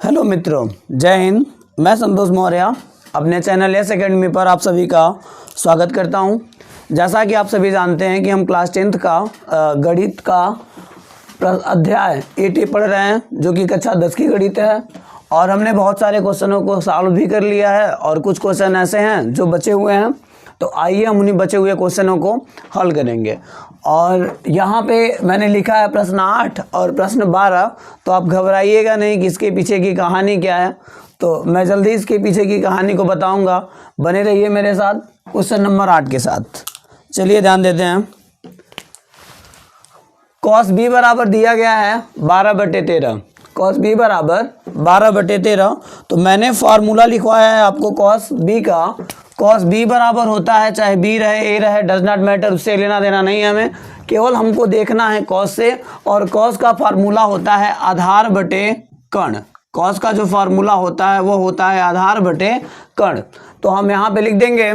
Hello मित्रों, जय हिंद। मैं संतोष मौर्य अपने चैनल एस एकेडमी पर आप सभी का स्वागत करता हूं। जैसा कि आप सभी जानते हैं कि हम क्लास 10th का गणित का अध्याय 8 पढ़ रहे हैं, जो कि कक्षा 10 की गणित है। और हमने बहुत सारे क्वेश्चनों को सॉल्व भी कर लिया है और कुछ क्वेश्चन ऐसे हैं जो बचे हुए हैं। तो आइए हम उन्हीं बचे हुए क्वेश्चनों को हल करेंगे। और यहाँ पे मैंने लिखा है प्रश्न 8 और प्रश्न 12। तो आप घबराइएगा नहीं कि इसके पीछे की कहानी क्या है। तो मैं जल्दी इसके पीछे की कहानी को बताऊंगा। बने रहिए मेरे साथ क्वेश्चन नंबर 8 के साथ। चलिए ध्यान देते हैं। कॉस बी बराबर दिया गया है 12/13। कॉस बी बराबर 12/13। तो मैंने फार्मूला लिखवाया है आपको कॉस बी का। कॉस बी बराबर होता है, चाहे बी रहे ए रहे, डज नॉट मैटर, उससे लेना देना नहीं है हमें। केवल हमको देखना है कॉस से। और कॉस का फार्मूला होता है आधार बटे कर्ण। कॉस का जो फार्मूला होता है वो होता है आधार बटे कर्ण। तो हम यहाँ पे लिख देंगे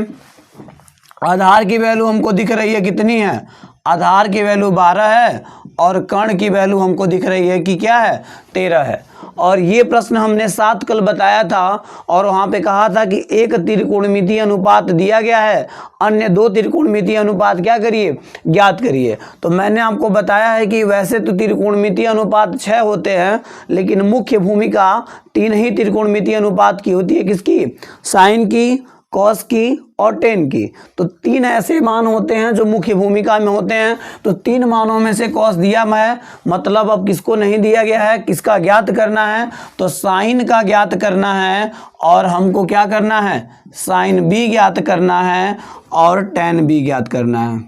आधार की वैल्यू हमको दिख रही है कितनी है, आधार की वैल्यू 12 है और कर्ण की वैल्यू हमको दिख रही है कि क्या है, 13 है। और ये प्रश्न हमने 7 कल बताया था और वहाँ पे कहा था कि एक त्रिकोणमितीय अनुपात दिया गया है, अन्य 2 त्रिकोणमितीय अनुपात क्या करिए, ज्ञात करिए। तो मैंने आपको बताया है कि वैसे तो त्रिकोणमितीय अनुपात 6 होते हैं, लेकिन मुख्य भूमिका 3 ही त्रिकोणमितीय अनुपात की होती है। किसकी? साइन की, कॉस की और टेन की। तो 3 ऐसे मान होते हैं जो मुख्य भूमिका में होते हैं। तो 3 मानों में से कॉस दिया है, मतलब अब किसको नहीं दिया गया है, किसका ज्ञात करना है, तो साइन का ज्ञात करना है। और हमको क्या करना है, साइन बी ज्ञात करना है और टेन बी ज्ञात करना है।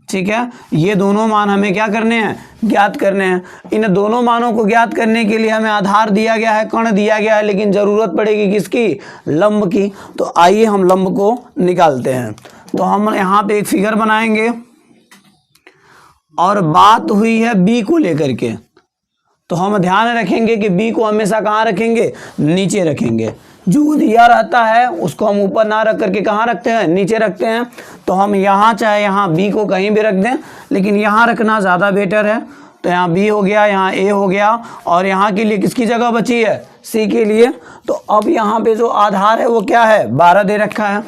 ठीक है, ये दोनों मान हमें क्या करने हैं, ज्ञात करने हैं। इन दोनों मानों को ज्ञात करने के लिए हमें आधार दिया गया है, कर्ण दिया गया है, लेकिन जरूरत पड़ेगी किसकी, लंब की। तो आइए हम लंब को निकालते हैं। तो हम यहाँ पे एक फिगर बनाएंगे और बात हुई है बी को लेकर के। तो हम ध्यान रखेंगे कि बी को हमेशा कहाँ रखेंगे, नीचे रखेंगे। जो दिया रहता है उसको हम ऊपर ना रख करके कहाँ रखते हैं, नीचे रखते हैं। तो हम यहाँ चाहे यहाँ बी को कहीं भी रख दें, लेकिन यहाँ रखना ज़्यादा बेटर है। तो यहाँ बी हो गया, यहाँ ए हो गया और यहाँ के लिए किसकी जगह बची है, सी के लिए। तो अब यहाँ पे जो आधार है वो क्या है, 12 दे रखा है।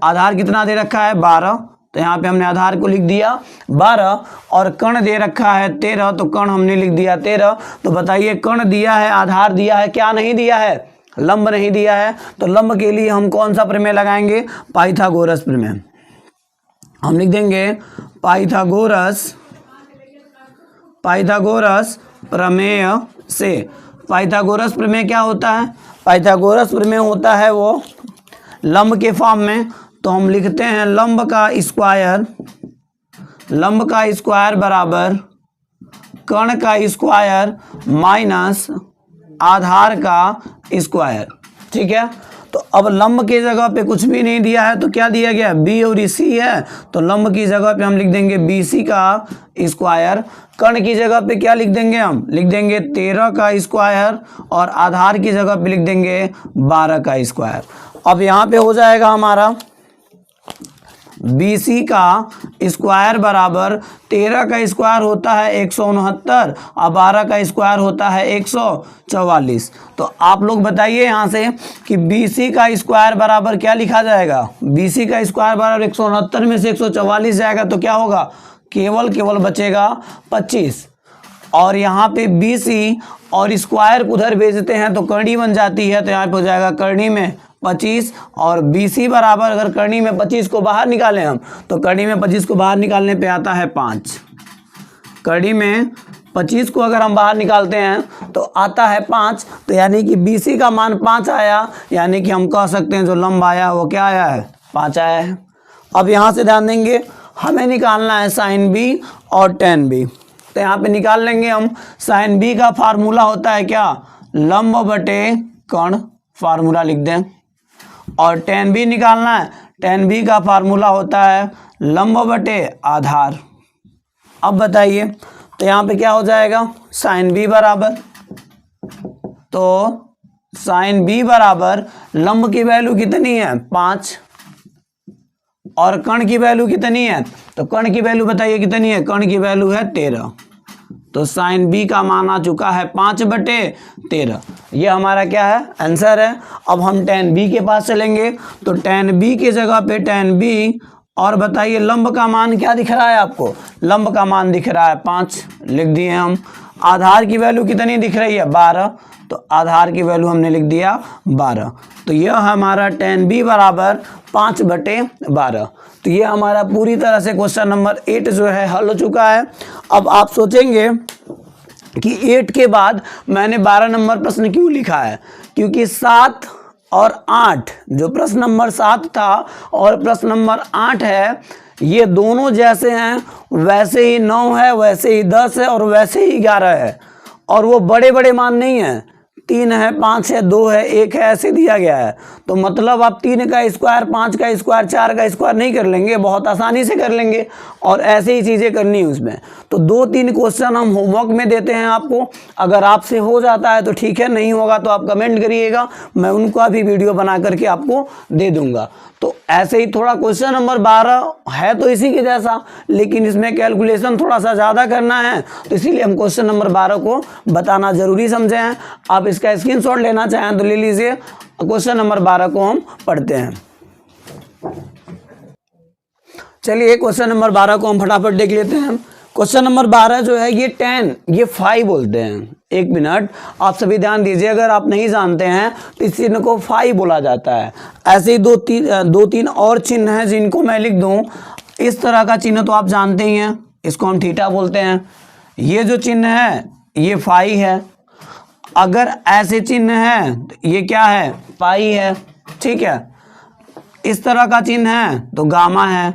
आधार कितना दे रखा है, 12। तो यहाँ पे हमने आधार को लिख दिया 12 और कर्ण दे रखा है 13। तो कर्ण हमने लिख दिया 13। तो बताइए कर्ण दिया है, आधार दिया है, क्या नहीं दिया है, लंब नहीं दिया है। तो लंब के लिए हम कौन सा प्रमेय लगाएंगे, पाइथागोरस प्रमेय। हम लिख देंगे पाइथागोरस प्रमेय से। पाइथागोरस प्रमेय क्या होता है, पाइथागोरस प्रमेय होता है वो लंब के फॉर्म में। तो हम लिखते हैं लंब का स्क्वायर बराबर कर्ण का स्क्वायर माइनस आधार का स्क्वायर। ठीक है, तो अब लंब की जगह पे कुछ भी नहीं दिया है, तो क्या दिया गया, बी और सी है। तो लंब की जगह पे हम लिख देंगे BC का स्क्वायर। कर्ण की जगह पे क्या लिख देंगे, हम लिख देंगे 13 का स्क्वायर और आधार की जगह पे लिख देंगे 12 का स्क्वायर। अब यहाँ पे हो जाएगा हमारा BC का स्क्वायर बराबर 13 का स्क्वायर होता है 169 और 12 का स्क्वायर होता है 144। तो आप लोग बताइए यहाँ से कि BC का स्क्वायर बराबर क्या लिखा जाएगा, BC का स्क्वायर बराबर 169 में से 144 जाएगा तो क्या होगा, केवल बचेगा 25। और यहाँ पे BC और स्क्वायर को उधर भेजते हैं तो करनी बन जाती है। तो यहाँ पे हो जाएगा करनी में 25 और BC बराबर, अगर करनी में 25 को बाहर निकालें हम, तो करनी में 25 को बाहर निकालने पे आता है 5। करनी में 25 को अगर हम बाहर निकालते हैं तो आता है 5। तो यानी कि BC का मान 5 आया, यानी कि हम कह सकते हैं जो लंब आया वो क्या आया है, 5 आया है। अब यहाँ से ध्यान देंगे, हमें निकालना है साइन बी और टेन बी। तो यहाँ पे निकाल लेंगे हम। साइन बी का फार्मूला होता है क्या, लंब बटे कर्ण, फार्मूला लिख दें। और टेन बी निकालना है, टेन बी का फार्मूला होता है लंब बटे आधार। अब बताइए, तो यहाँ पे क्या हो जाएगा, साइन बी बराबर, तो साइन बी बराबर लंब की वैल्यू कितनी है, 5 और कर्ण की वैल्यू कितनी है, तो कर्ण की वैल्यू बताइए कितनी है, कर्ण की वैल्यू है 13। तो साइन बी का मान आ चुका है 5/13। ये हमारा क्या है, आंसर है। अब हम tan बी के पास चलेंगे, तो tan बी की जगह पे tan बी, और बताइए लंब का मान क्या दिख रहा है आपको, लंब का मान दिख रहा है 5, लिख दिए हम। आधार की वैल्यू कितनी दिख रही है, 12, तो आधार की वैल्यू हमने लिख दिया 12। तो यह हमारा tan बी बराबर 5/12। तो ये हमारा पूरी तरह से क्वेश्चन नंबर 8 जो है हल हो चुका है। अब आप सोचेंगे कि 8 के बाद मैंने 12 नंबर प्रश्न क्यों लिखा है, क्योंकि 7 और 8, जो प्रश्न नंबर 7 था और प्रश्न नंबर 8 है, ये दोनों जैसे हैं वैसे ही 9 है, वैसे ही 10 है और वैसे ही 11 है, और वो बड़े बड़े मान नहीं हैं, 3 है, 5 है, 2 है, 1 है, ऐसे दिया गया है। तो मतलब आप 3 का स्क्वायर, 5 का स्क्वायर, 4 का स्क्वायर नहीं कर लेंगे, बहुत आसानी से कर लेंगे, और ऐसे ही चीज़ें करनी है उसमें। तो 2-3 क्वेश्चन हम होमवर्क में देते हैं आपको, अगर आपसे हो जाता है तो ठीक है, नहीं होगा तो आप कमेंट करिएगा, मैं उनका भी वीडियो बना करके आपको दे दूंगा। तो ऐसे ही थोड़ा क्वेश्चन नंबर 12 है तो इसी के जैसा, लेकिन इसमें कैलकुलेशन थोड़ा सा ज़्यादा करना है, तो इसीलिए हम क्वेश्चन नंबर 12 को बताना ज़रूरी समझे हैं। आप इसका स्क्रीनशॉट लेना चाहें तो ले लीजिए। क्वेश्चन नंबर 12 को हम पढ़ते हैं। चलिए क्वेश्चन नंबर 12 को हम फटाफट देख लेते हैं। क्वेश्चन नंबर 12 जो है, ये 10, ये 5 बोलते हैं। एक मिनट, आप सभी ध्यान दीजिए, अगर आप नहीं जानते हैं तो इस चिन्ह को 5 बोला जाता है। ऐसे ही दो तीन और चिन्ह हैं जिनको मैं लिख दूं। इस तरह का चिन्ह तो आप जानते ही हैं, इसको हम थीटा बोलते हैं। ये जो चिन्ह है ये 5 है। अगर ऐसे चिन्ह है तो ये क्या है, पाई है, ठीक है। इस तरह का चिन्ह है तो गामा है।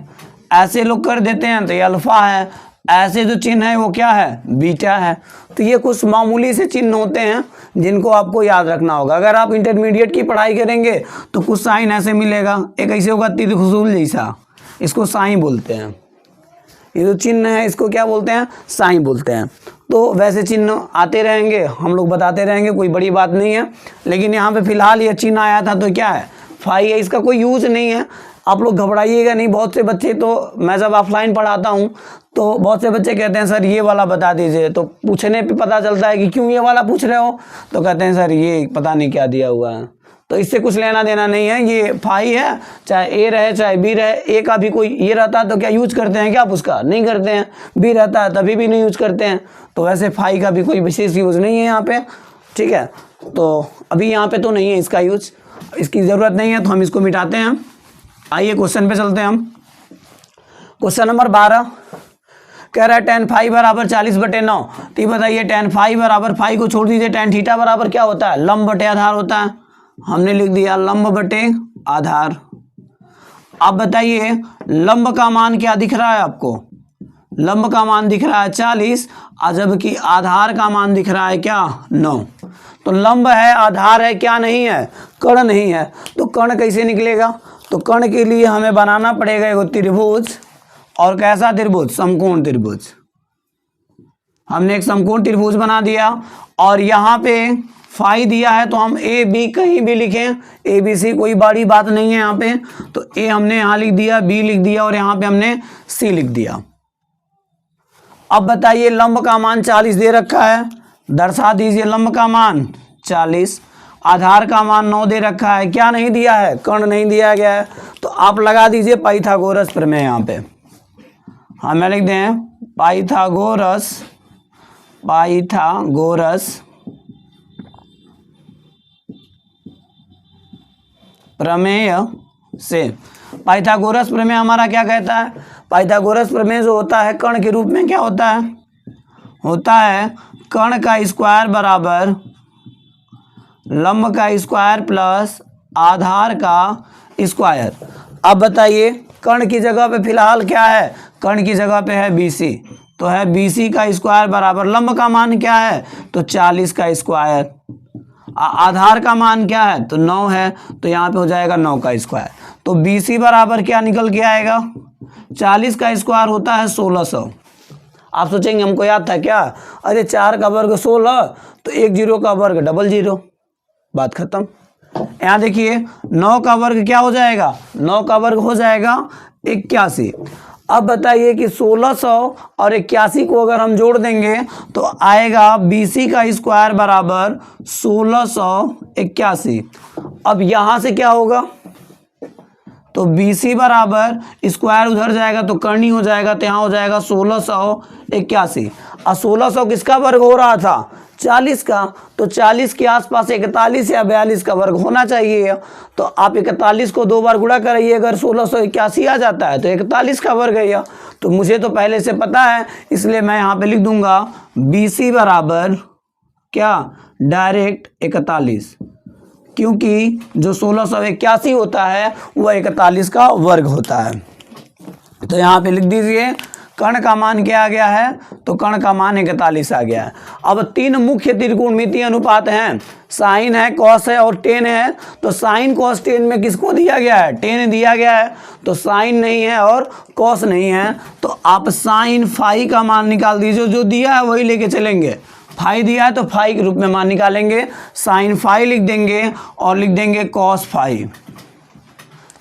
ऐसे लोग कर देते हैं तो ये अल्फा है। ऐसे जो चिन्ह है वो क्या है, बीटा है। तो ये कुछ मामूली से चिन्ह होते हैं जिनको आपको याद रखना होगा। अगर आप इंटरमीडिएट की पढ़ाई करेंगे तो कुछ साइन ऐसे मिलेगा, एक ऐसे होगा त्रिभुज जैसा, इसको साइन बोलते हैं। ये जो चिन्ह है इसको क्या बोलते हैं, साइन बोलते हैं। तो वैसे चिन्ह आते रहेंगे, हम लोग बताते रहेंगे, कोई बड़ी बात नहीं है। लेकिन यहाँ पे फिलहाल ये चिन्ह आया था तो क्या है, फाई है, इसका कोई यूज नहीं है। आप लोग घबराइएगा नहीं। बहुत से बच्चे, तो मैं जब ऑफलाइन पढ़ाता हूँ तो बहुत से बच्चे कहते हैं सर ये वाला बता दीजिए, तो पूछने पे पता चलता है कि क्यों ये वाला पूछ रहे हो, तो कहते हैं सर ये पता नहीं क्या दिया हुआ है। तो इससे कुछ लेना देना नहीं है, ये फाई है, चाहे ए रहे चाहे बी रहे। ए का भी कोई ये रहता है तो क्या यूज करते हैं क्या आप उसका, नहीं करते हैं। बी रहता है तभी भी नहीं यूज करते हैं। तो वैसे फाई का भी कोई विशेष यूज नहीं है यहाँ पे, ठीक है। तो अभी यहाँ पे तो नहीं है इसका यूज, इसकी ज़रूरत नहीं है, तो हम इसको मिटाते हैं। आइए क्वेश्चन पे चलते हैं हम। क्वेश्चन नंबर 12 कह रहा है tan फाई बराबर 40/9। तो ये बताइए tan फाई बराबर, फाई को छोड़ दीजिए, tan थीटा बराबर क्या होता है, लंब बटे आधार होता है। हमने लिख दिया लंब बटे आधार। अब बताइए लंब का मान क्या दिख रहा है आपको, लंब का मान दिख रहा है 40, जबकि आधार का मान दिख रहा है क्या, 9। तो लंब है, आधार है, क्या नहीं है, कर्ण नहीं है। तो कर्ण कैसे निकलेगा, तो कर्ण के लिए हमें बनाना पड़ेगा एक त्रिभुज। और कैसा त्रिभुज, समकोण त्रिभुज। हमने एक समकोण त्रिभुज बना दिया, और यहाँ पे फाई दिया है तो हम ए बी कहीं भी लिखें, ए बी सी, कोई बड़ी बात नहीं है यहाँ पे। तो ए हमने यहाँ लिख दिया, बी लिख दिया, और यहाँ पे हमने सी लिख दिया। अब बताइए लंब का मान 40 दे रखा है, दर्शा दीजिए लंब का मान 40। आधार का मान 9 दे रखा है, क्या नहीं दिया है, कर्ण नहीं दिया गया है। तो आप लगा दीजिए पाइथागोरस प्रमेय यहाँ पे। हाँ मैं लिख दें पाइथागोरस प्रमेय से। पाइथागोरस प्रमेय हमारा क्या कहता है, पाइथागोरस प्रमेय जो होता है कर्ण के रूप में क्या होता है कर्ण का स्क्वायर बराबर लंब का स्क्वायर प्लस आधार का स्क्वायर। अब बताइए कर्ण की जगह पे फिलहाल क्या है, कर्ण की जगह पे है BC, तो है BC का स्क्वायर बराबर लंब का मान क्या है, तो 40 का स्क्वायर। आधार का मान क्या है, तो 9 है, तो यहाँ पे हो जाएगा 9 का स्क्वायर। तो BC बराबर क्या निकल के आएगा, 40 का स्क्वायर होता है 1600। आप सोचेंगे हमको याद था क्या, अरे 4 का वर्ग 16, तो 1 0 का वर्ग 00, बात खत्म। यहाँ देखिए 9 का वर्ग क्या हो जाएगा, 9 का वर्ग हो जाएगा 81। अब बताइए कि 1600 और 81 को अगर हम जोड़ देंगे तो आएगा BC का स्क्वायर बराबर 1681। अब यहाँ से क्या होगा, तो BC बराबर स्क्वायर उधर जाएगा तो करनी हो जाएगा, तो यहाँ हो जाएगा 1681। और 1600 किसका वर्ग हो रहा था, 40 का, तो 40 के आसपास 41 या 42 का वर्ग होना चाहिए। तो आप 41 को 2 बार गुणा कराइए, अगर 1681 आ जाता है तो 41 का वर्ग है। तो मुझे तो पहले से पता है, इसलिए मैं यहाँ पे लिख दूंगा BC बराबर क्या, डायरेक्ट 41, क्योंकि जो 1681 होता है वह 41 का वर्ग होता है। तो यहाँ पे लिख दीजिए कर्ण का मान क्या आ गया है, तो कर्ण का मान 41 आ गया है। अब 3 मुख्य त्रिकोणमितीय अनुपात हैं, साइन है, कॉस है और टेन है। तो साइन कॉस टेन में किसको दिया गया है, टेन दिया गया है, तो साइन नहीं है और कॉस नहीं है। तो आप साइन फाई का मान निकाल दीजिए, जो दिया है वही लेके चलेंगे। फाई दिया है तो फाई के रूप में मान निकालेंगे, साइन फाई लिख देंगे और लिख देंगे कॉस फाई।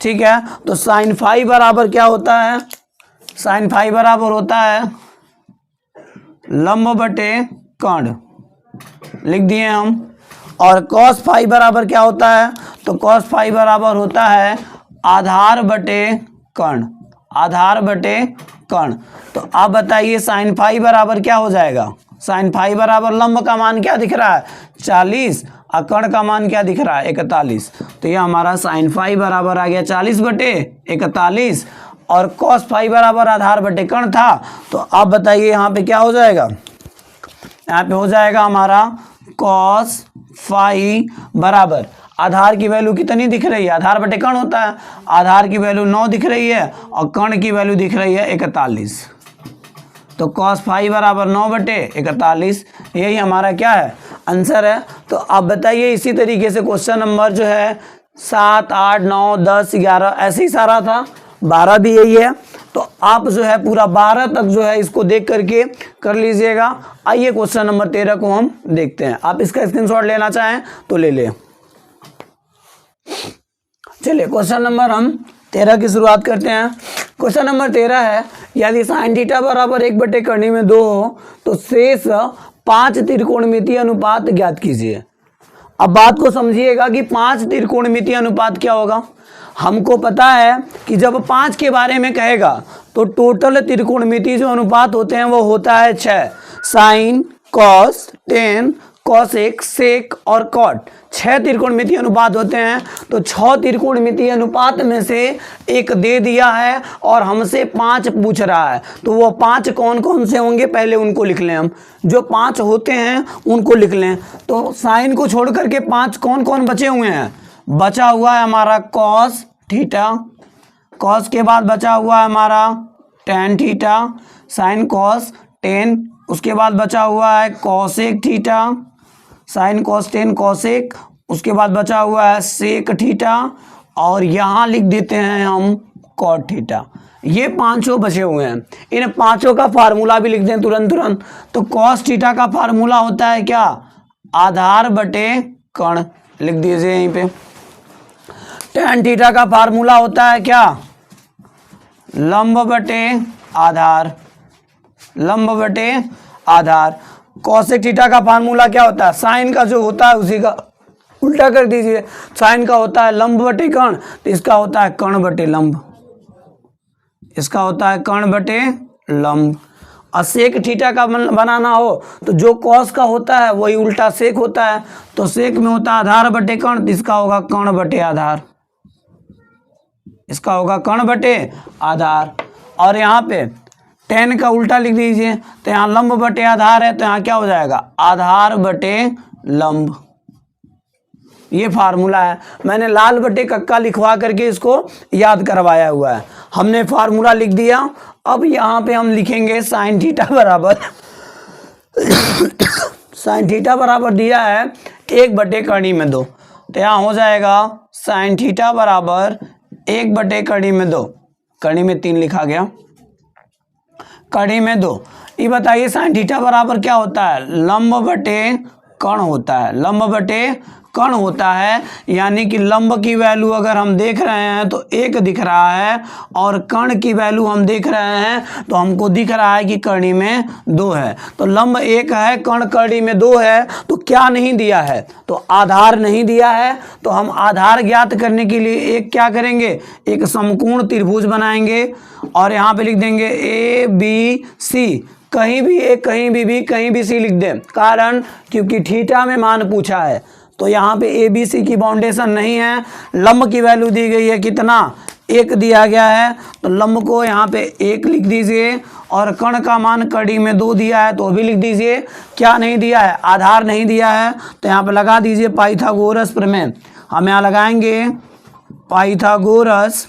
ठीक है, तो साइन फाई बराबर क्या होता है, साइन फाई बराबर होता है लंब बटे कर्ण, लिख दिए हम। और कॉस फाई बराबर क्या होता है, तो कॉस फाई बराबर होता है आधार बटे कर्ण, आधार बटे कर्ण। तो आप बताइए साइन फाई बराबर क्या हो जाएगा, साइन फाई बराबर लंब का मान क्या दिख रहा है 40 और कर्ण का मान क्या दिख रहा है 41। तो ये हमारा साइन फाई बराबर आ गया 40 बटे 41 और कॉस फाई बराबर आधार बटे कर्ण था। तो आप बताइए यहाँ पे क्या हो जाएगा, यहाँ पे हो जाएगा हमारा कॉस फाई बराबर आधार की वैल्यू कितनी दिख रही है, आधार बटे कर्ण होता है, आधार की वैल्यू 9 दिख रही है और कर्ण की वैल्यू दिख रही है 41। तो कॉस फाई बराबर 9 बटे 41, यही हमारा क्या है, आंसर है। तो आप बताइए इसी तरीके से क्वेश्चन नंबर जो है 7, 8, 9, 10, 11 ऐसे ही सारा था, 12 भी यही है। तो आप जो है पूरा 12 तक जो है इसको देख करके कर लीजिएगा। आइए क्वेश्चन नंबर 13 को हम देखते हैं, आप इसका स्क्रीनशॉट लेना चाहें तो ले लें। चलिए क्वेश्चन नंबर हम 13 की शुरुआत करते हैं। क्वेश्चन नंबर 13 है, यदि साइन थीटा बराबर 1 बटे कर्णी में 2 हो तो शेष 5 त्रिकोणमितीय अनुपात ज्ञात कीजिए। अब बात को समझिएगा कि 5 त्रिकोणमितीय अनुपात क्या होगा। हमको पता है कि जब 5 के बारे में कहेगा तो टोटल त्रिकोणमितीय जो अनुपात होते हैं वो होता है 6, साइन, कॉस, टेन, कॉसेक, सेक और कॉट, 6 त्रिकोणमितीय अनुपात होते हैं। तो 6 त्रिकोणमितीय अनुपात में से एक दे दिया है और हमसे 5 पूछ रहा है, तो वो 5 कौन कौन से होंगे पहले उनको लिख लें हम, जो 5 होते हैं उनको लिख लें। तो साइन को छोड़ करके 5 कौन कौन बचे हुए हैं, बचा हुआ है हमारा कॉस थीटा, कॉस के बाद बचा हुआ है हमारा tan theta, sign cos ten, उसके बाद बचा हुआ है cosec theta, sign cos tan cosec, उसके बाद बचा हुआ है सेक थीटा और यहाँ लिख देते हैं हम कॉट थीटा। ये 5 बचे हुए हैं, इन 5 का फार्मूला भी लिख दें तुरंत। तो कॉस थीटा का फार्मूला होता है क्या, आधार बटे कर्ण, लिख दीजिए यहीं पे। टेन थीटा का फार्मूला होता है क्या, लंब बटे आधार, लंब बटे आधार। कॉसेक थीटा का फार्मूला क्या होता है, साइन का जो होता है उसी का उल्टा कर दीजिए, साइन का होता है लंब बटे कर्ण, तो इसका होता है कर्ण बटे लंब, इसका होता है कर्ण बटे लंब। और सेक थीटा का बनाना हो तो जो कॉस का होता है वही उल्टा सेक होता है, तो सेक में होता है आधार बटे कर्ण, तो इसका होगा कर्ण बटे आधार, इसका होगा कर्ण बटे आधार। और यहाँ पे टेन का उल्टा लिख दीजिए, तो यहाँ लंब बटे आधार है, तो यहाँ क्या हो जाएगा आधार बटे लंब। ये फार्मूला है, मैंने लाल बटे कक्का लिखवा करके इसको याद करवाया हुआ है। हमने फार्मूला लिख दिया, अब यहाँ पे हम लिखेंगे साइन थीटा बराबर साइन थीटा बराबर दिया है 1 बटे कर्णी में 2, तो यहाँ हो जाएगा साइन थीटा बराबर 1 बटे कर्णी में 2, कर्णी में 3 लिखा गया, कर्णी में 2। ये बताइए साइन थीटा बराबर क्या होता है, लंब बटे कर्ण होता है, लंब बटे कण होता है, यानी कि लंब की वैल्यू अगर हम देख रहे हैं तो 1 दिख रहा है और कर्ण की वैल्यू हम देख रहे हैं तो हमको दिख रहा है कि कर्णी में 2 है। तो लंब 1 है, कर्ण कर्णी में 2 है, तो क्या नहीं दिया है? तो आधार नहीं दिया है। तो हम आधार ज्ञात करने के लिए एक क्या करेंगे, एक समकोण त्रिभुज बनाएंगे और यहाँ पे लिख देंगे ABC, कहीं भी ए, कहीं भी बी, कहीं भी सी लिख दें। कारण क्योंकि थीटा में मान पूछा है, तो यहाँ पे ए बी सी की बाउंडेशन नहीं है। लंब की वैल्यू दी गई है कितना, 1 दिया गया है, तो लंब को यहाँ पे 1 लिख दीजिए और कर्ण का मान कड़ी में 2 दिया है तो भी लिख दीजिए। क्या नहीं दिया है, आधार नहीं दिया है, तो यहाँ पे लगा दीजिए पाइथागोरस प्रमेय। हम यहाँ लगाएंगे पाइथागोरस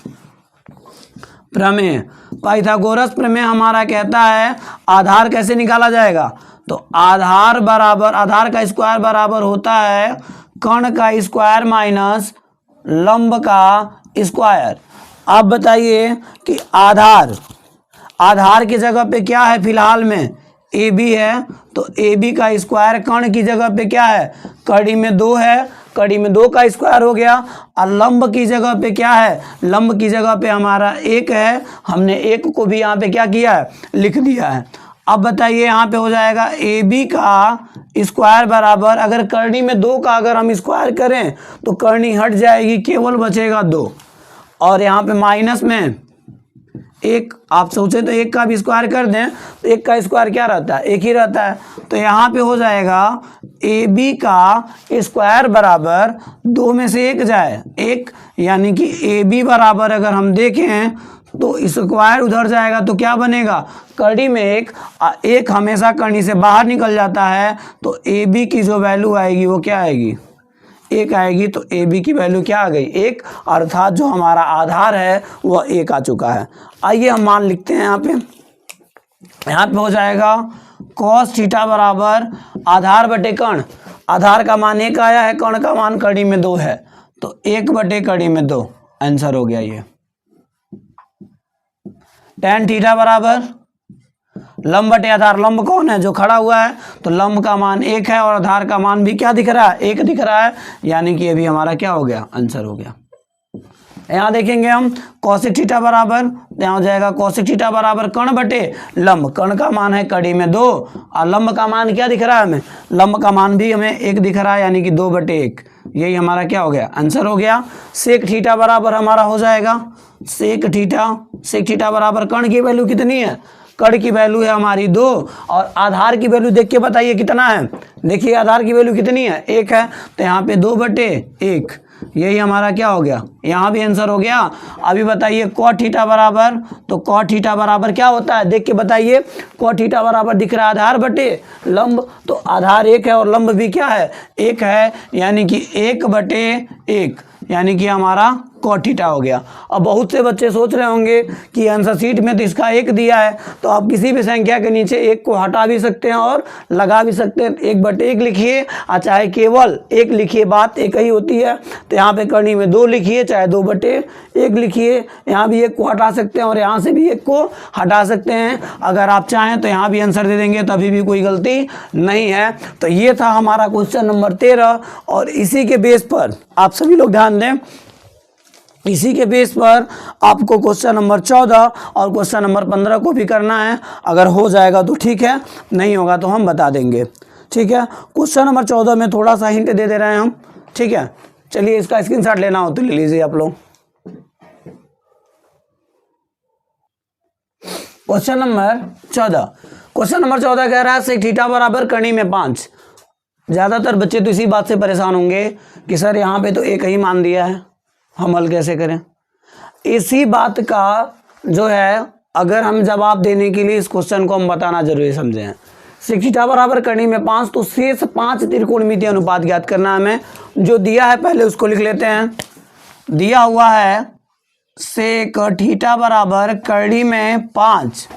प्रमेय। पाइथागोरस प्रमेय हमारा कहता है आधार कैसे निकाला जाएगा, तो आधार बराबर, आधार का स्क्वायर बराबर होता है कर्ण का स्क्वायर माइनस लंब का स्क्वायर। अब बताइए कि आधार की जगह पे क्या है, फिलहाल में ए बी है, तो ए बी का स्क्वायर कर्ण की जगह पे क्या है, कड़ी में 2 है, कड़ी में 2 का स्क्वायर हो गया। और लंब की जगह पे क्या है, लंब की जगह पे हमारा 1 है, हमने 1 को भी यहाँ पे क्या किया है, लिख दिया है। अब बताइए यहाँ पे हो जाएगा ए बी का स्क्वायर बराबर, अगर कर्णी में 2 का अगर हम स्क्वायर करें तो कर्णी हट जाएगी, केवल बचेगा 2, और यहाँ पे माइनस में 1, आप सोचे तो 1 का भी स्क्वायर कर दें तो 1 का स्क्वायर क्या रहता है, 1 ही रहता है। तो यहाँ पे हो जाएगा ए बी का स्क्वायर बराबर 2 में से 1 जाए 1, यानी कि ए बी बराबर अगर हम देखें तो स्क्वायर उधर जाएगा तो क्या बनेगा, कड़ी में 1 हमेशा कड़ी से बाहर निकल जाता है, तो ए बी की जो वैल्यू आएगी वो क्या आएगी, 1 आएगी। तो ए बी की वैल्यू क्या आ गई, 1, अर्थात जो हमारा आधार है वह 1 आ चुका है। आइए हम मान लिखते हैं यहाँ पे हो जाएगा cos थीटा बराबर आधार बटे कर्ण, आधार का मान 1 आया है, कर्ण का मान कड़ी में 2 है, तो 1 बटे कड़ी में 2 आंसर हो गया ये। tan थीटा बराबर लंब बटे आधार, लंब कौन है, जो खड़ा हुआ है, तो लंब का मान 1 है और आधार का मान भी क्या दिख रहा है, 1 दिख रहा है, यानी कि ये भी हमारा क्या हो गया, आंसर हो गया। यहाँ देखेंगे हम कौशिक थीटा बराबर, यहाँ हो जाएगा कौशिक थीटा बराबर कर्ण बटे लंब, कर्ण का मान है कड़ी में 2 और लंब का मान क्या दिख रहा है हमें, लंब का मान भी हमें 1 दिख रहा है, यानी कि 2 बटे 1, यही हमारा क्या हो गया, आंसर हो गया। सेक थीटा बराबर हमारा हो जाएगा सेक थीटा बराबर कर्ण की वैल्यू कितनी है, कर्ण की वैल्यू है हमारी 2 और आधार की वैल्यू देख के बताइए कितना है, देखिए आधार की वैल्यू कितनी है, 1 है, तो यहाँ पे 2 बटे 1, यही हमारा क्या हो गया, यहाँ भी आंसर हो गया। अभी बताइए cot थीटा बराबर, तो cot थीटा बराबर क्या होता है, देख के बताइए, cot थीटा बराबर दिख रहा है आधार बटे लंब, तो आधार 1 है और लंब भी क्या है, 1 है, यानी कि 1 बटे 1, यानी कि हमारा cot थीटा हो गया। अब बहुत से बच्चे सोच रहे होंगे कि आंसर शीट में तो इसका 1 दिया है, तो आप किसी भी संख्या के नीचे 1 को हटा भी सकते हैं और लगा भी सकते हैं, 1 बटे 1 लिखिए और चाहे केवल 1 लिखिए, बात एक ही होती है। तो यहाँ पे करनी में 2 लिखिए, चाहे 2 बटे 1 लिखिए, यहाँ भी 1 को हटा सकते हैं और यहाँ से भी 1 को हटा सकते हैं। अगर आप चाहें तो यहाँ भी आंसर दे देंगे, तभी भी कोई गलती नहीं है। तो ये था हमारा क्वेश्चन नंबर 13 और इसी के बेस पर आप सभी लोग ध्यान दें, इसी के बेस पर आपको क्वेश्चन नंबर 14 और क्वेश्चन नंबर 15 को भी करना है। अगर हो जाएगा तो ठीक है, नहीं होगा तो हम बता देंगे, ठीक है। क्वेश्चन नंबर 14 में थोड़ा सा हिंट दे रहे हैं हम, ठीक है। चलिए इसका स्क्रीनशॉट लेना हो तो ले लीजिए आप लोग। क्वेश्चन नंबर 14 कह रहा है सेक थीटा बराबर कड़ी में 5। ज़्यादातर बच्चे तो इसी बात से परेशान होंगे कि सर यहाँ पे तो 1 ही मान दिया है, हम हल कैसे करें। इसी बात का जो है अगर हम जवाब देने के लिए इस क्वेश्चन को हम बताना जरूरी समझे हैं। सेक थीटा बराबर कड़ी में 5, तो शेष 5 त्रिकोणमितीय अनुपात ज्ञात करना है हमें। जो दिया है पहले उसको लिख लेते हैं। दिया हुआ है सेक थीटा बराबर कड़ी में 5।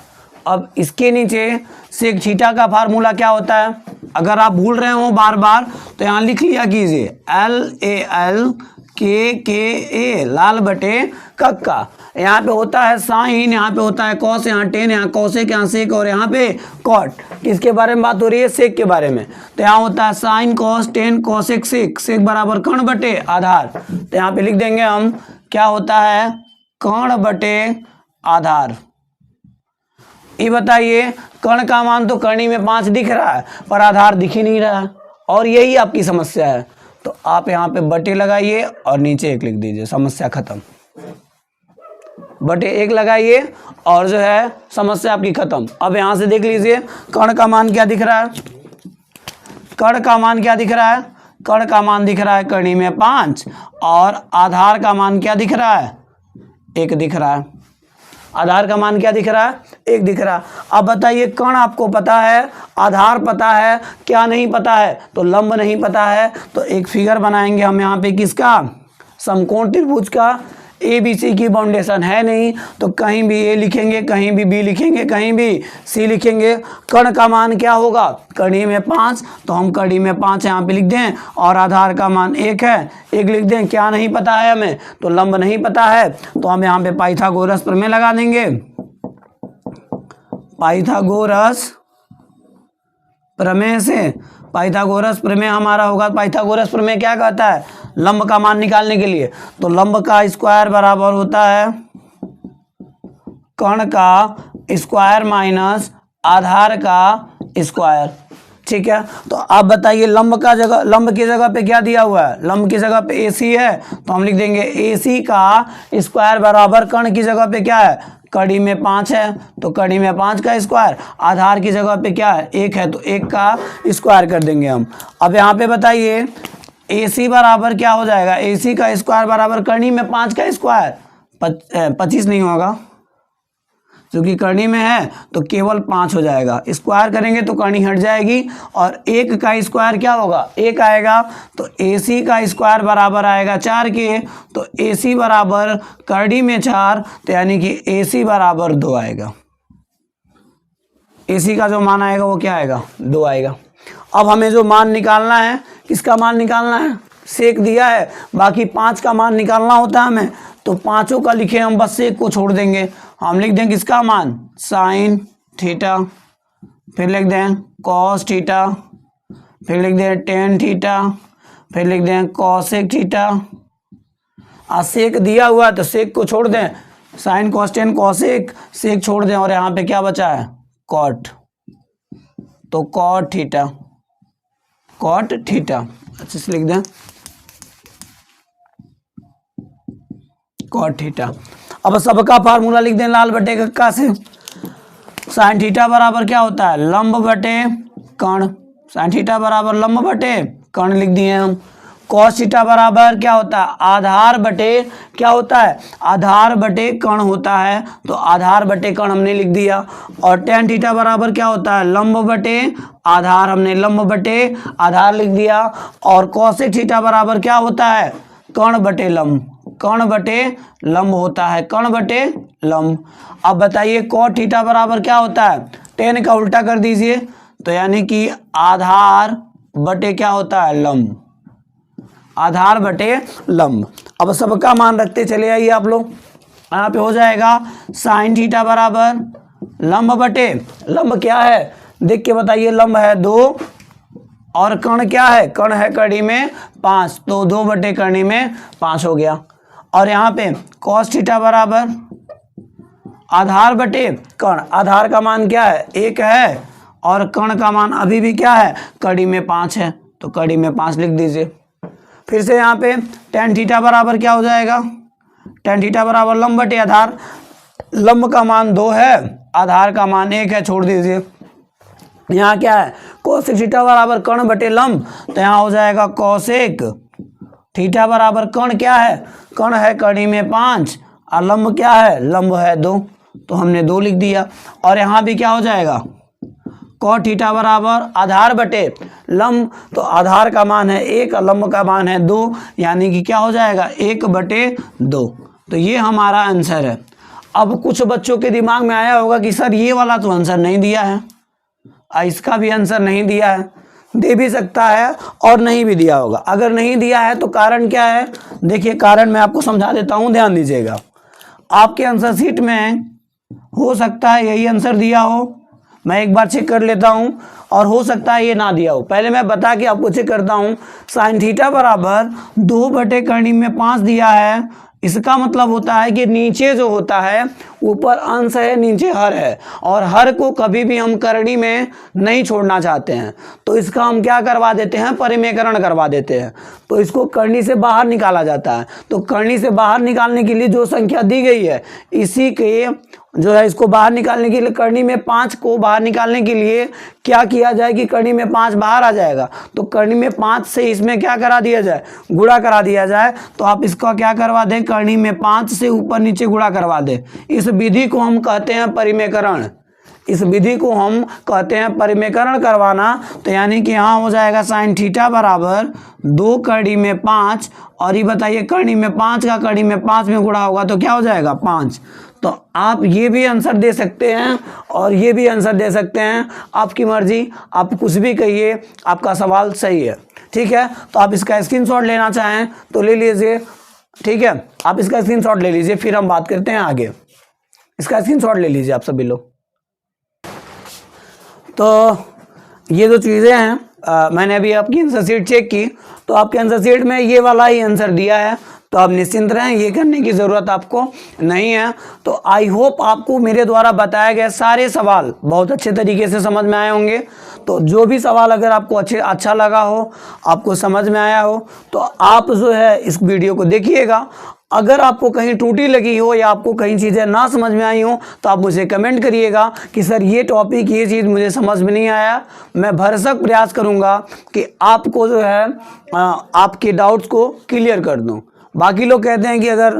अब इसके नीचे सेक थीटा का फार्मूला क्या होता है, अगर आप भूल रहे हो बार बार तो यहाँ लिख लिया कीजिए LAL KKA लाल बटे कक्का। यहाँ पे होता है साइन, यहाँ पे होता है कॉस, यहाँ टेन, यहाँ कॉसेक, यहाँ सेक और यहाँ पे कॉट। किसके बारे में बात हो रही है? सेक के बारे में। तो यहाँ होता है sine cos tan cosec sec, sec बराबर कर्ण बटे आधार। तो यहाँ पे लिख देंगे हम क्या होता है? कर्ण बटे आधार। ये बताइए कर्ण का मान तो कर्णी में 5 दिख रहा है पर आधार दिख ही नहीं रहा है, और यही आपकी समस्या है। तो आप यहाँ पे बटे लगाइए और नीचे 1 लिख दीजिए, समस्या खत्म। बटे 1 लगाइए और जो है समस्या आपकी खत्म। अब यहाँ से देख लीजिए कर्ण का मान क्या दिख रहा है? कर्ण का मान क्या दिख रहा है? कर्ण का मान दिख रहा है कर्णी में 5 और आधार का मान क्या दिख रहा है? 1 दिख रहा है। आधार का मान क्या दिख रहा है? 1 दिख रहा है। अब बताइए कर्ण आपको पता है, आधार पता है, क्या नहीं पता है? तो लंब नहीं पता है। तो एक फिगर बनाएंगे हम यहाँ पे किसका? समकोण त्रिभुज का। ABC की बाउंडेशन है नहीं तो कहीं भी A लिखेंगे, कहीं भी B लिखेंगे, कहीं भी C लिखेंगे। कर्ण का मान क्या होगा? कर्णी में 5, तो हम कर्णी में 5 यहाँ पे लिख दें और आधार का मान 1 है, 1 लिख दें। क्या नहीं पता है हमें? तो लंब नहीं पता है, तो हम यहाँ पे पाइथागोरस प्रमेय लगा देंगे। पाइथागोरस प्रमेय से, पाइथागोरस प्रमेय हमारा होगा। पाइथागोरस प्रमेय क्या कहता है? लंब का मान निकालने के लिए। तो लंब का स्क्वायर बराबर होता है कर्ण का स्क्वायर माइनस आधार का स्क्वायर। ठीक है, तो आप बताइए लंब का जगह, लंब की जगह पे क्या दिया हुआ है? लंब की जगह पे AC है, तो हम लिख देंगे AC का स्क्वायर बराबर कर्ण की जगह पे क्या है? कड़ी में 5 है, तो कड़ी में 5 का स्क्वायर। आधार की जगह पे क्या है? 1 है, तो 1 का स्क्वायर कर देंगे हम। अब यहाँ पे बताइए AC बराबर क्या हो जाएगा? AC का स्क्वायर बराबर कर्णी में 5 का स्क्वायर, 25 नहीं होगा क्योंकि कर्णी में है तो केवल 5 हो जाएगा। स्क्वायर करेंगे तो कर्णी हट जाएगी और 1 का स्क्वायर क्या होगा? 1 आएगा। तो AC का स्क्वायर बराबर आएगा 4 के, तो AC बराबर कर्णी में 4, तो यानी कि AC बराबर 2 आएगा। AC का जो मान आएगा वो क्या आएगा? 2 आएगा। अब हमें जो मान निकालना है, किसका मान निकालना है? सेक दिया है, बाकी 5 का मान निकालना होता है हमें, तो पांचों का लिखे हम, बस सेक को छोड़ देंगे। हम लिख दें किसका मान? साइन थीटा, फिर लिख दें कॉस थीटा, फिर लिख दें टेन थीटा, फिर लिख दें कॉसेक थीटा। सेक दिया हुआ है तो सेक को छोड़ दें, साइन कॉस टेन कॉसेक, सेक छोड़ दें और यहाँ पे क्या बचा है? कॉट, तो कॉट थीटा, कॉट थीटा अच्छे से लिख दें कॉट थीटा। अब सबका फार्मूला लिख दें लाल बटे कक्का से। साइन थीटा बराबर क्या होता है? लंब बटे कर्ण। साइन थीटा बराबर लंब बटे कर्ण लिख दिए हम। कॉस थीटा बराबर क्या होता है? आधार बटे क्या होता है? आधार बटे कर्ण होता है, तो आधार बटे कर्ण हमने लिख दिया। और टेन थीटा बराबर क्या होता है? लंब बटे आधार, हमने लंब बटे आधार लिख दिया। और कॉसेक थीटा बराबर क्या होता है? कर्ण बटे लंब, कर्ण बटे लंब होता है, कर्ण बटे लंब। अब बताइए कॉट थीटा बराबर क्या होता है? टेन का उल्टा कर दीजिए, तो यानी कि आधार बटे क्या होता है? लंब, आधार बटे लंब। अब सबका मान रखते चले आइए आप लोग। यहाँ पे हो जाएगा साइन थीटा बराबर लंब बटे, लंब क्या है देख के बताइए? लंब है 2 और कर्ण क्या है? कर्ण है कड़ी में 5, तो 2 बटे कड़ी में 5 हो गया। और यहाँ पे कॉस थीटा बराबर आधार बटे कर्ण, आधार का मान क्या है? 1 है और कर्ण का मान अभी भी क्या है? कड़ी में 5 है, तो कड़ी में 5 लिख दीजिए। फिर से यहाँ पे टेन थीटा बराबर क्या हो जाएगा? टेन थीटा बराबर लंब बटे आधार, लंब का मान 2 है, आधार का मान 1 है, छोड़ दीजिए। यहाँ क्या है? कोसेक थीटा बराबर कर्ण बटे लंब, तो यहाँ हो जाएगा कोसेक थीटा बराबर कर्ण क्या है? कर्ण है कड़ी में 5 और लंब क्या है? लंब है 2, तो हमने 2 लिख दिया। और यहाँ भी क्या हो जाएगा? कॉट थीटा बराबर आधार बटे लंब, तो आधार का मान है 1 और लंब का मान है 2, यानी कि क्या हो जाएगा? 1 बटे 2। तो ये हमारा आंसर है। अब कुछ बच्चों के दिमाग में आया होगा कि सर ये वाला तो आंसर नहीं दिया है, इसका भी आंसर नहीं दिया है। दे भी सकता है और नहीं भी दिया होगा। अगर नहीं दिया है तो कारण क्या है, देखिए कारण मैं आपको समझा देता हूँ, ध्यान दीजिएगा। आपके आंसर शीट में हो सकता है यही आंसर दिया हो, मैं एक बार चेक कर लेता हूँ, और हो सकता है ये ना दिया हो। पहले मैं बता के आपको चेक करता हूँ। साइन थीटा बराबर 2/5 दिया है, इसका मतलब होता है कि नीचे जो होता है, ऊपर अंश है नीचे हर है, और हर को कभी भी हम करनी में नहीं छोड़ना चाहते हैं, तो इसका हम क्या करवा देते हैं, परिमेयकरण करवा देते हैं। तो इसको करनी से बाहर निकाला जाता है। तो करनी से बाहर निकालने के लिए जो संख्या दी गई है, इसी के जो है इसको बाहर निकालने के लिए, करनी में 5 को बाहर निकालने के लिए क्या किया जाए कि करनी में 5 बाहर आ जाएगा, तो करनी में 5 से इसमें क्या करा दिया जाए, गुणा करा दिया जाए। तो आप इसका क्या करवा दें, करनी में 5 से ऊपर नीचे गुणा करवा दें। इस विधि को हम कहते हैं परिमेयकरण। इस विधि को हम कहते हैं परिमेयकरण करवाना। तो यानी कि यहाँ हो जाएगा साइन थीटा बराबर 2 करनी में 5, और ये बताइए करनी में 5 का करनी में 5 में गुणा होगा तो क्या हो जाएगा 5। तो आप ये भी आंसर दे सकते हैं और ये भी आंसर दे सकते हैं, आपकी मर्जी, आप कुछ भी कहिए, आपका सवाल सही है। ठीक है, तो आप इसका स्क्रीनशॉट लेना चाहें तो ले लीजिए। ठीक है, आप इसका स्क्रीनशॉट ले लीजिए, फिर हम बात करते हैं आगे। इसका स्क्रीनशॉट ले लीजिए आप सभी लोग। तो ये जो चीज़ें हैं मैंने अभी आपकी आंसर शीट चेक की, तो आपके आंसर शीट में ये वाला ही आंसर दिया है, तो आप निश्चिंत रहें, ये करने की ज़रूरत आपको नहीं है। तो आई होप आपको मेरे द्वारा बताए गए सारे सवाल बहुत अच्छे तरीके से समझ में आए होंगे। तो जो भी सवाल अगर आपको अच्छा लगा हो, आपको समझ में आया हो, तो आप जो है इस वीडियो को देखिएगा। अगर आपको कहीं त्रुटि लगी हो या आपको कहीं चीज़ें ना समझ में आई हो तो आप मुझे कमेंट करिएगा कि सर ये टॉपिक, ये चीज़ मुझे समझ में नहीं आया। मैं भरसक प्रयास करूँगा कि आपको जो है आपके डाउट्स को क्लियर कर दूँ। बाकी लोग कहते हैं कि अगर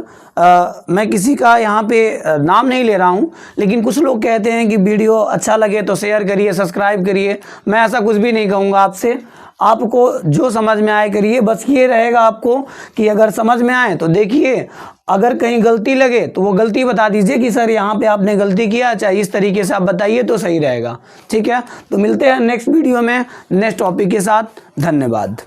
मैं किसी का यहाँ पे नाम नहीं ले रहा हूँ, लेकिन कुछ लोग कहते हैं कि वीडियो अच्छा लगे तो शेयर करिए, सब्सक्राइब करिए। मैं ऐसा कुछ भी नहीं कहूँगा आपसे, आपको जो समझ में आए करिए। बस ये रहेगा आपको कि अगर समझ में आए तो देखिए, अगर कहीं गलती लगे तो वो गलती बता दीजिए कि सर यहाँ पे आपने गलती किया, चाहे इस तरीके से आप बताइए तो सही रहेगा। ठीक है, तो मिलते हैं नेक्स्ट वीडियो में नेक्स्ट टॉपिक के साथ। धन्यवाद।